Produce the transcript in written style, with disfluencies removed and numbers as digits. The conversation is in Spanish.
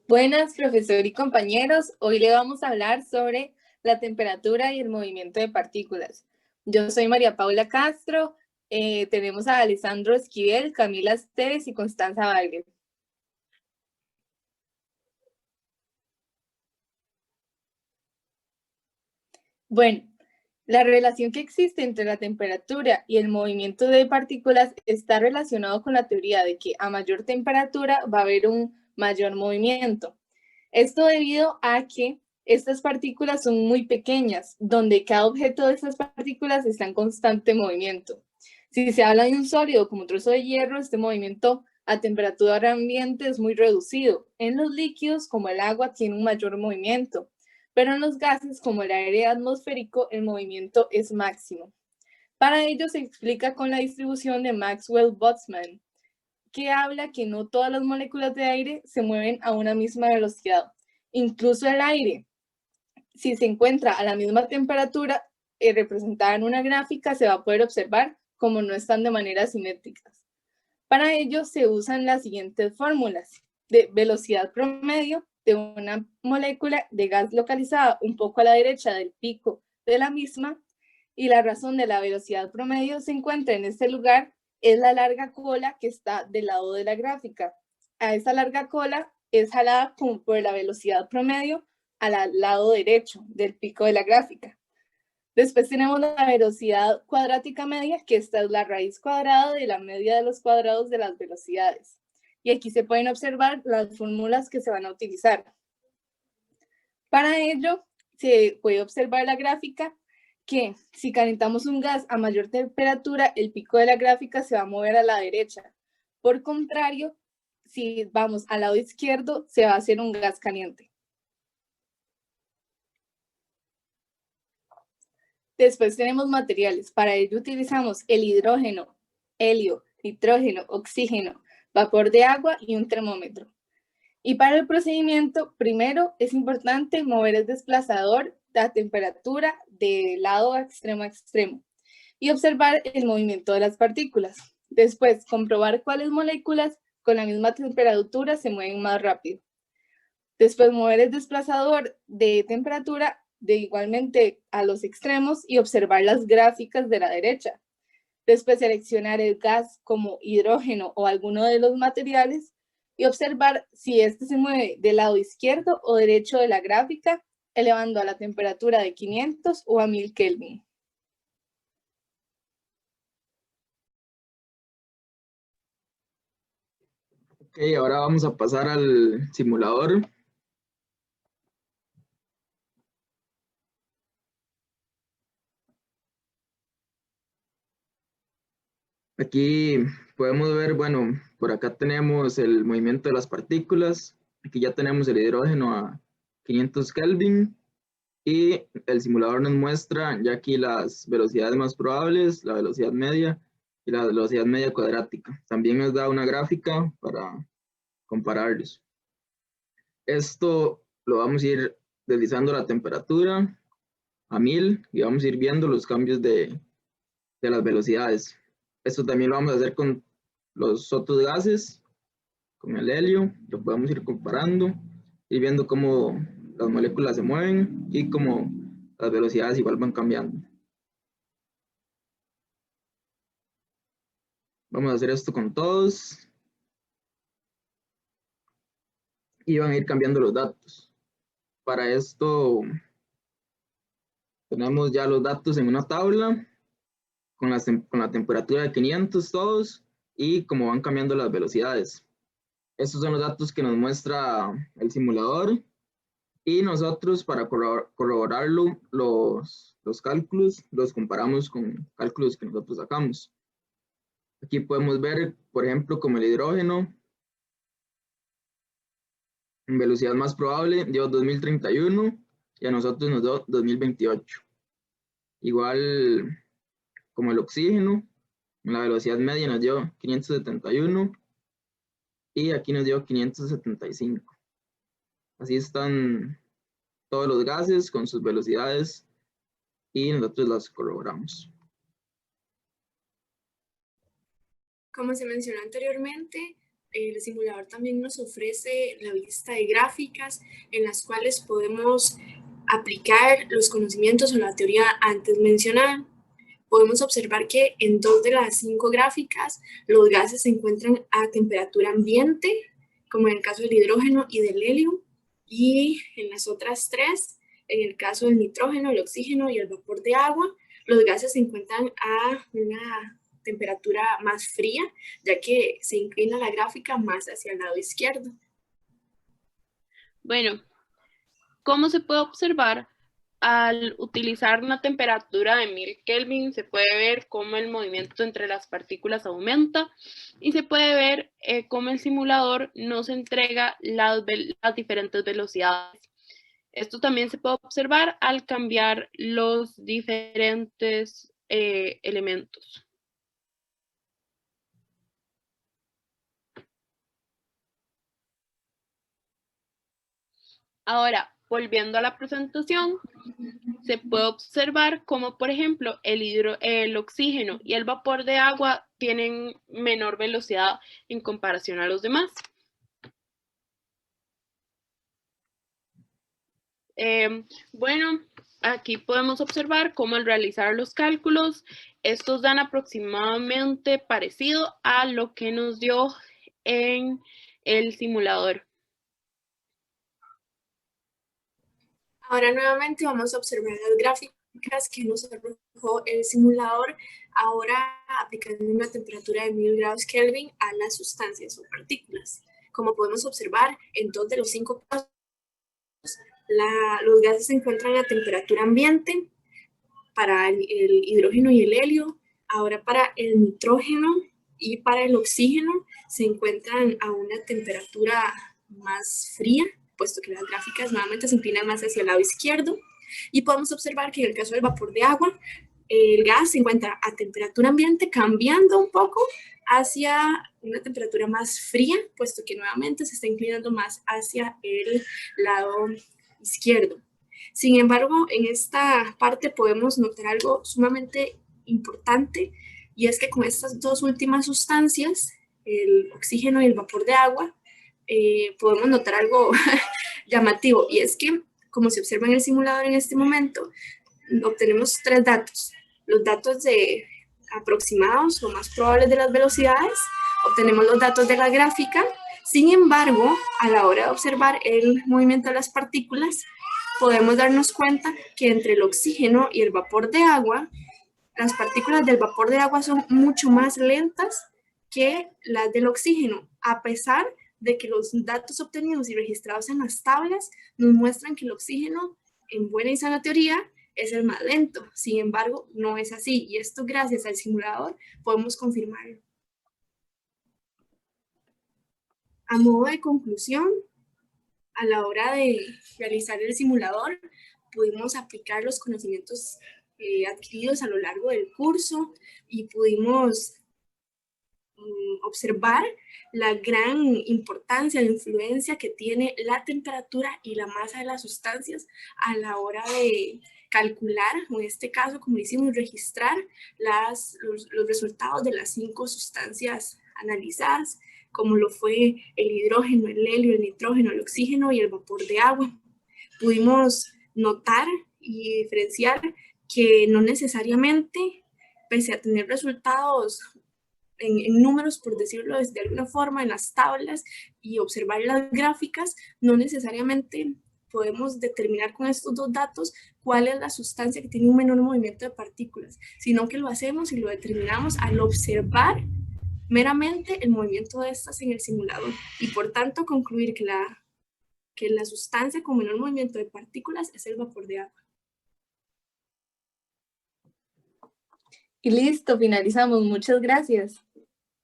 Buenas, profesor y compañeros. Hoy le vamos a hablar sobre la temperatura y el movimiento de partículas. Yo soy María Paula Castro. Tenemos a Alessandro Esquivel, Camila Esteves y Constanza Vargas. Bueno, la relación que existe entre la temperatura y el movimiento de partículas está relacionado con la teoría de que a mayor temperatura va a haber un mayor movimiento. Esto debido a que estas partículas son muy pequeñas, donde cada objeto de estas partículas está en constante movimiento. Si se habla de un sólido como un trozo de hierro, este movimiento a temperatura ambiente es muy reducido. En los líquidos, como el agua, tiene un mayor movimiento, pero en los gases, como el aire atmosférico, el movimiento es máximo. Para ello se explica con la distribución de Maxwell-Boltzmann, que habla que no todas las moléculas de aire se mueven a una misma velocidad. Incluso el aire, si se encuentra a la misma temperatura representada en una gráfica, se va a poder observar como no están de manera simétricas. Para ello se usan las siguientes fórmulas: de velocidad promedio de una molécula de gas localizada un poco a la derecha del pico de la misma, y la razón de la velocidad promedio se encuentra en este lugar, es la larga cola que está del lado de la gráfica. A esa larga cola es jalada por la velocidad promedio al lado derecho del pico de la gráfica. Después tenemos la velocidad cuadrática media, que esta es la raíz cuadrada de la media de los cuadrados de las velocidades. Y aquí se pueden observar las fórmulas que se van a utilizar. Para ello, se puede observar la gráfica que si calentamos un gas a mayor temperatura, el pico de la gráfica se va a mover a la derecha. Por contrario, si vamos al lado izquierdo, se va a hacer un gas caliente. Después tenemos materiales. Para ello utilizamos el hidrógeno, helio, nitrógeno, oxígeno, vapor de agua y un termómetro. Y para el procedimiento, primero es importante mover el desplazador a temperatura de lado a extremo y observar el movimiento de las partículas. Después, comprobar cuáles moléculas con la misma temperatura se mueven más rápido. Después, mover el desplazador de temperatura de igualmente a los extremos y observar las gráficas de la derecha. Después, seleccionar el gas como hidrógeno o alguno de los materiales y observar si este se mueve del lado izquierdo o derecho de la gráfica, elevando a la temperatura de 500 o a 1000 Kelvin. Ok, ahora vamos a pasar al simulador. Aquí podemos ver, bueno, por acá tenemos el movimiento de las partículas. Aquí ya tenemos el hidrógeno a 500 Kelvin. Y el simulador nos muestra ya aquí las velocidades más probables, la velocidad media y la velocidad media cuadrática. También nos da una gráfica para compararlos. Esto lo vamos a ir deslizando la temperatura a 1000 y vamos a ir viendo los cambios de las velocidades. Esto también lo vamos a hacer con los otros gases, con el helio, lo podemos ir comparando y viendo cómo las moléculas se mueven y cómo las velocidades igual van cambiando. Vamos a hacer esto con todos y van a ir cambiando los datos. Para esto tenemos ya los datos en una tabla con la temperatura de 500 todos y cómo van cambiando las velocidades. Estos son los datos que nos muestra el simulador y nosotros para corroborarlo los cálculos los comparamos con cálculos que nosotros sacamos. Aquí podemos ver, por ejemplo, como el hidrógeno en velocidad más probable dio 2031 y a nosotros nos dio 2028. Igual como el oxígeno, la velocidad media nos dio 571 y aquí nos dio 575. Así están todos los gases con sus velocidades y nosotros las corroboramos. Como se mencionó anteriormente, el simulador también nos ofrece la vista de gráficas en las cuales podemos aplicar los conocimientos o la teoría antes mencionada. Podemos observar que en 2 de las 5 gráficas los gases se encuentran a temperatura ambiente, como en el caso del hidrógeno y del helio, y en las otras 3, en el caso del nitrógeno, el oxígeno y el vapor de agua, los gases se encuentran a una temperatura más fría, ya que se inclina la gráfica más hacia el lado izquierdo. Bueno, ¿cómo se puede observar? Al utilizar una temperatura de 1000 Kelvin se puede ver cómo el movimiento entre las partículas aumenta y se puede ver cómo el simulador nos entrega las diferentes velocidades. Esto también se puede observar al cambiar los diferentes elementos. Ahora, volviendo a la presentación, se puede observar cómo, por ejemplo, el oxígeno y el vapor de agua tienen menor velocidad en comparación a los demás. Bueno, aquí podemos observar cómo al realizar los cálculos, estos dan aproximadamente parecido a lo que nos dio en el simulador. Ahora nuevamente vamos a observar las gráficas que nos arrojó el simulador, ahora aplicando una temperatura de 1000 grados Kelvin a las sustancias o partículas. Como podemos observar, en 2 de los 5 casos, los gases se encuentran a temperatura ambiente para el hidrógeno y el helio. Ahora para el nitrógeno y para el oxígeno se encuentran a una temperatura más fría, puesto que las gráficas nuevamente se inclinan más hacia el lado izquierdo. Y podemos observar que en el caso del vapor de agua, el gas se encuentra a temperatura ambiente, cambiando un poco hacia una temperatura más fría, puesto que nuevamente se está inclinando más hacia el lado izquierdo. Sin embargo, en esta parte podemos notar algo sumamente importante, y es que con estas dos últimas sustancias, el oxígeno y el vapor de agua, podemos notar algo llamativo, y es que, como se observa en el simulador en este momento, obtenemos 3 datos. Los datos de aproximados o más probables de las velocidades, obtenemos los datos de la gráfica. Sin embargo, a la hora de observar el movimiento de las partículas, podemos darnos cuenta que entre el oxígeno y el vapor de agua, las partículas del vapor de agua son mucho más lentas que las del oxígeno, a pesar de que los datos obtenidos y registrados en las tablas nos muestran que el oxígeno, en buena y sana teoría, es el más lento. Sin embargo, no es así, y esto gracias al simulador podemos confirmarlo. A modo de conclusión, a la hora de realizar el simulador, pudimos aplicar los conocimientos adquiridos a lo largo del curso y pudimos observar la gran importancia, la influencia que tiene la temperatura y la masa de las sustancias a la hora de calcular, o en este caso, como hicimos, registrar los resultados de las 5 sustancias analizadas, como lo fue el hidrógeno, el helio, el nitrógeno, el oxígeno y el vapor de agua. Pudimos notar y diferenciar que no necesariamente, pese a tener resultados en números, por decirlo de alguna forma, en las tablas y observar las gráficas, no necesariamente podemos determinar con estos 2 datos cuál es la sustancia que tiene un menor movimiento de partículas, sino que lo hacemos y lo determinamos al observar meramente el movimiento de estas en el simulador, y por tanto concluir que la sustancia con menor movimiento de partículas es el vapor de agua. Y listo, finalizamos. Muchas gracias.